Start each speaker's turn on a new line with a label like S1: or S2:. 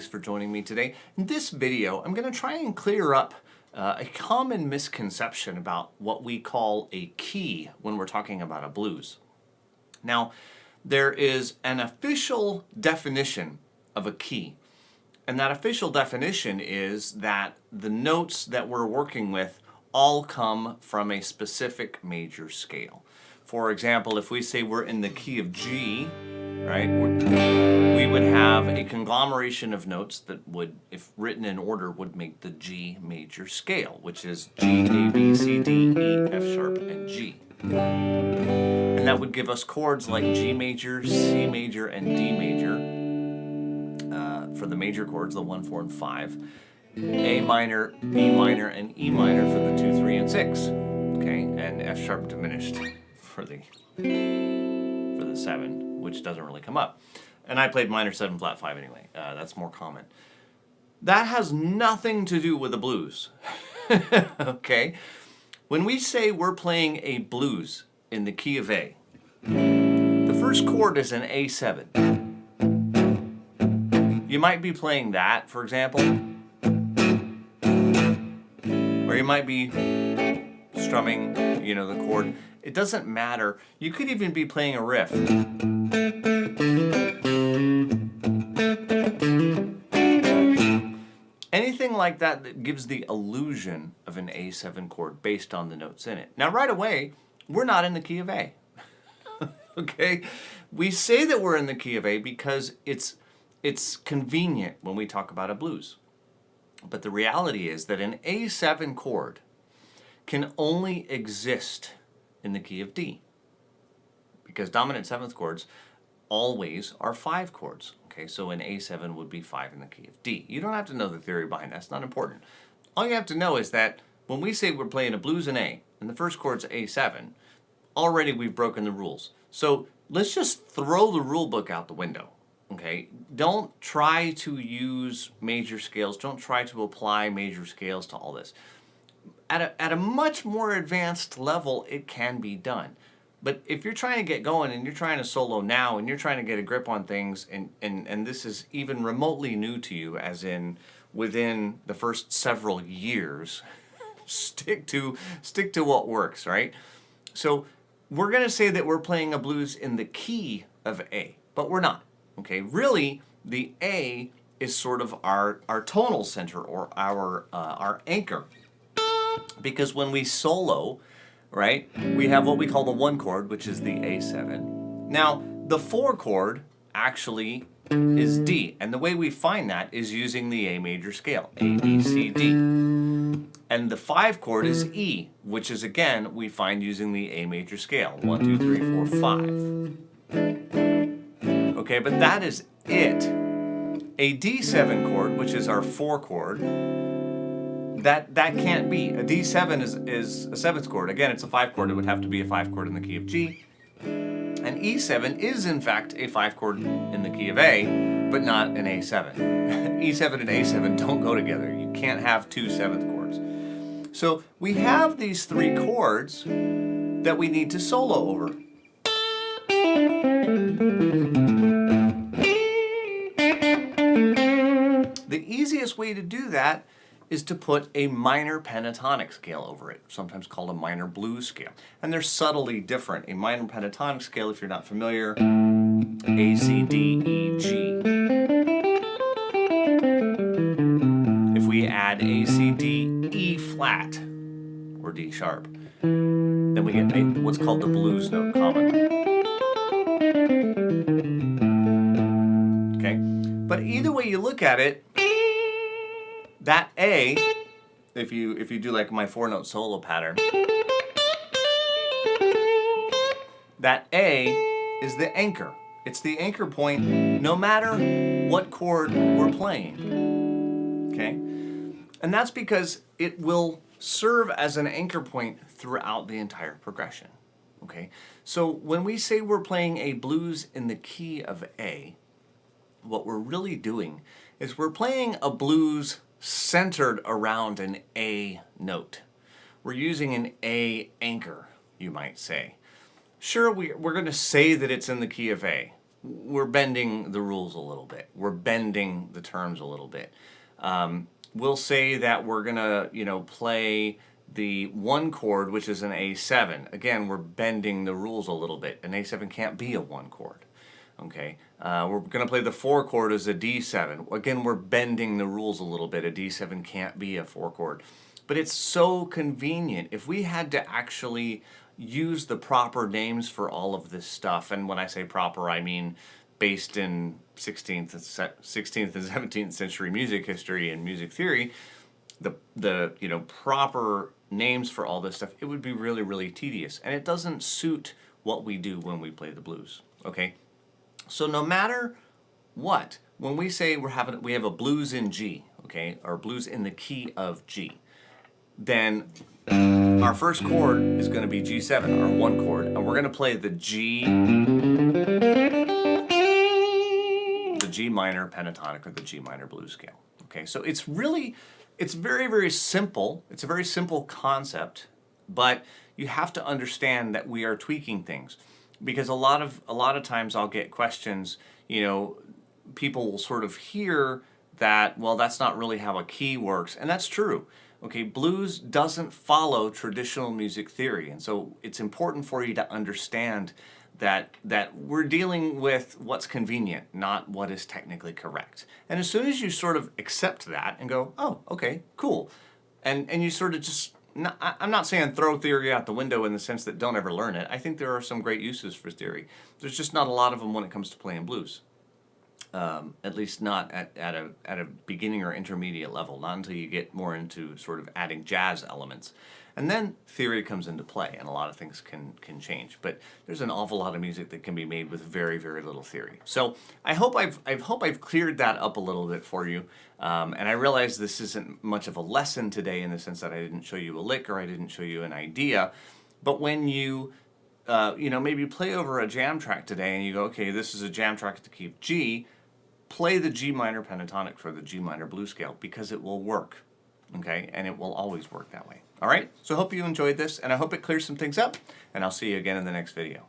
S1: Thanks for joining me today. In this video, I'm going to try and clear up a common misconception about what we call a key when we're talking about a blues. Now, there is an official definition of a key, and that official definition is that the notes that we're working with all come from a specific major scale. For example, if we say we're in the key of G, right, we would have a conglomeration of notes that would, if written in order, would make the G major scale, which is G, A, B, C, D, E, F sharp, and G. And that would give us chords like G major, C major, and D major for the major chords, the 1, 4, and 5. A minor, B minor, and E minor for the 2, 3, and 6. Okay, and F sharp diminished for the 7, which doesn't really come up. And I played minor 7 flat 5 anyway. That's more common. That has nothing to do with the blues. Okay? When we say we're playing a blues in the key of A, the first chord is an A7. You might be playing that, for example, or you might be strumming, the chord. It doesn't matter. You could even be playing a riff. Anything like that that gives the illusion of an A7 chord based on the notes in it. Now, right away, we're not in the key of A. Okay? We say that we're in the key of A because it's convenient when we talk about a blues. But the reality is that an A7 chord can only exist in the key of D, because dominant 7th chords always are 5 chords. Okay, so an A7 would be 5 in the key of D. You don't have to know the theory behind that. It's not important. All you have to know is that when we say we're playing a blues in A, and the first chord's A7, already we've broken the rules. So let's just throw the rule book out the window. Okay, don't try to use major scales. Don't try to apply major scales to all this. At a much more advanced level, it can be done. But if you're trying to get going and you're trying to solo now and you're trying to get a grip on things and this is even remotely new to you, as in within the first several years, stick to what works, right? So we're going to say that we're playing a blues in the key of A, but we're not. Okay, really, the A is sort of our tonal center, or our anchor. Because when we solo, right, we have what we call the 1 chord, which is the A7. Now, the 4 chord actually is D, and the way we find that is using the A major scale, A, B, C, D. And the 5 chord is E, which is, again, we find using the A major scale, 1, 2, 3, 4, 5. Okay, but that is it. A D7 chord, which is our 4 chord, that can't be. A D7 is a 7th chord. Again, it's a 5 chord. It would have to be a 5 chord in the key of G. And E7 is, in fact, a 5 chord in the key of A, but not an A7. E7 and A7 don't go together. You can't have 2 7th chords. So we have these 3 chords that we need to solo over. The easiest way to do that is to put a minor pentatonic scale over it, sometimes called a minor blues scale. And they're subtly different. A minor pentatonic scale, if you're not familiar, A, C, D, E, G. If we add A, C, D, E flat, or D sharp, then we get what's called the blues note commonly. Okay? But either way you look at it, that A, if you do like my 4-note solo pattern, that A is the anchor. It's the anchor point no matter what chord we're playing. Okay? And that's because it will serve as an anchor point throughout the entire progression. Okay? So when we say we're playing a blues in the key of A, what we're really doing is we're playing a blues centered around an A note. We're using an A anchor, you might say. Sure, we're going to say that it's in the key of A, we're bending the rules a little bit. We're bending the terms a little bit. We'll say that we're gonna, play the one chord, which is an A7. Again, we're bending the rules a little bit. An A7 can't be a one chord. Okay, we're gonna play the four chord as a D7. Again, we're bending the rules a little bit. A D7 can't be a four chord. But it's so convenient. If we had to actually use the proper names for all of this stuff, and when I say proper, I mean based in 16th and 17th century music history and music theory, the proper names for all this stuff, it would be really, really tedious, and it doesn't suit what we do when we play the blues. Okay, so no matter what, when we say we have a blues in G, okay, or blues in the key of G, then our first chord is going to be G7, our one chord, and we're going to play the G minor pentatonic or the G minor blues scale. Okay, so it's very, very simple. It's a very simple concept, but you have to understand that we are tweaking things, because a lot of times I'll get questions. People will sort of hear that, well, that's not really how a key works, and that's true. Okay, blues doesn't follow traditional music theory, and so it's important for you to understand that we're dealing with what's convenient, not what is technically correct. And as soon as you sort of accept that and go, oh, okay, cool, and you sort of just, I'm not saying throw theory out the window in the sense that don't ever learn it. I think there are some great uses for theory. There's just not a lot of them when it comes to playing blues. At least not at a beginning or intermediate level, not until you get more into sort of adding jazz elements. And then theory comes into play, and a lot of things can change. But there's an awful lot of music that can be made with very, very little theory. So I hope I've cleared that up a little bit for you. And I realize this isn't much of a lesson today in the sense that I didn't show you a lick or I didn't show you an idea. But when you maybe play over a jam track today and you go, okay, this is a jam track at the key of G, play the G minor pentatonic for the G minor blues scale, because it will work, okay? And it will always work that way. All right? So I hope you enjoyed this, and I hope it clears some things up, and I'll see you again in the next video.